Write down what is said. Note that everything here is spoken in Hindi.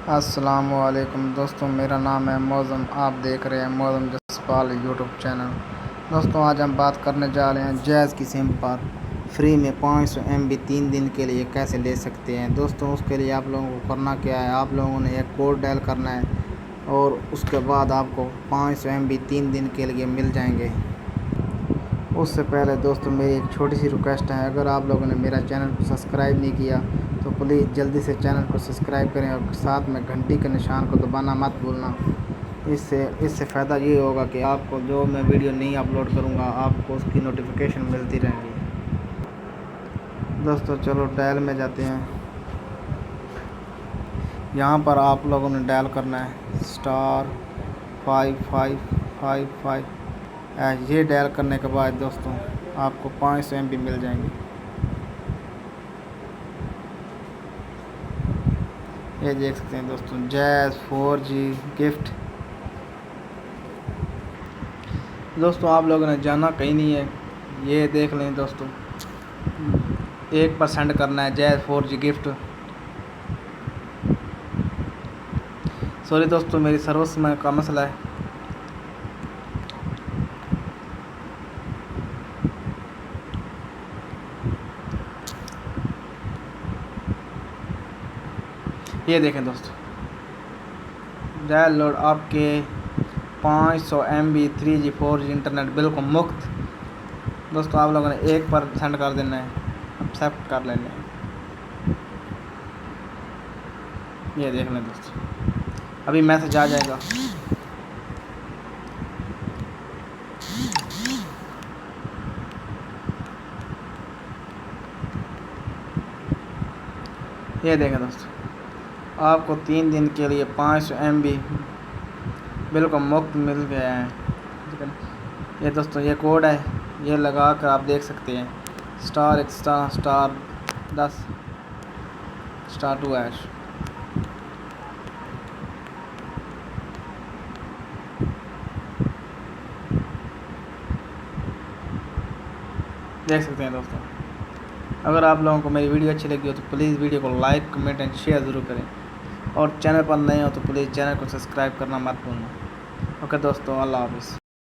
अस्सलामुअलैकुम दोस्तों, मेरा नाम है मौज़म। आप देख रहे हैं मौज़म जसपाल यूट्यूब चैनल। दोस्तों, आज हम बात करने जा रहे हैं जैज़ की सिम पर फ्री में 500 MB 3 दिन के लिए कैसे ले सकते हैं। दोस्तों, उसके लिए आप लोगों को करना क्या है, आप लोगों ने एक कोड डायल करना है और उसके बाद आपको 500 MB 3 दिन के लिए मिल जाएंगे। उससे पहले दोस्तों, मेरी एक छोटी सी रिक्वेस्ट है, अगर आप लोगों ने मेरा चैनल को सब्सक्राइब नहीं किया तो प्लीज़ जल्दी से चैनल को सब्सक्राइब करें और साथ में घंटी के निशान को दबाना मत भूलना। इससे फ़ायदा ये होगा कि आपको जो मैं वीडियो नहीं अपलोड करूँगा आपको उसकी नोटिफिकेशन मिलती रहेगी। दोस्तों, चलो डायल में जाते हैं। यहाँ पर आप लोगों ने डायल करना है *5555#। ये डायल करने के बाद दोस्तों आपको 500 MB मिल जाएंगे। ये देख सकते हैं दोस्तों, जैज़ 4G गिफ्ट। दोस्तों, आप लोगों ने जाना कहीं नहीं है, ये देख लें दोस्तों, 1% करना है जैज़ 4G गिफ्ट। सॉरी दोस्तों, मेरी सर्विस में का मसला है। ये देखें दोस्तों, डाउनलोड आपके 500 MB 3G 4G इंटरनेट बिल्कुल मुफ्त। दोस्तों, आप लोगों ने 1% कर देना है, एक्सेप्ट कर लेना है। ये देख लें दोस्तों, अभी मैसेज आ जाएगा। ये देखें दोस्तों, आपको 3 दिन के लिए 500 MB बिल्कुल मुफ्त मिल गया है। ये दोस्तों, ये कोड है, ये लगा कर आप देख सकते हैं *1*10*2#। देख सकते हैं दोस्तों। अगर आप लोगों को मेरी वीडियो अच्छी लगी हो तो प्लीज़ वीडियो को लाइक, कमेंट एंड शेयर ज़रूर करें और चैनल पर नए हो तो प्लीज़ चैनल को सब्सक्राइब करना मत भूलना। ओके दोस्तों, अल्लाह हाफ़िज़।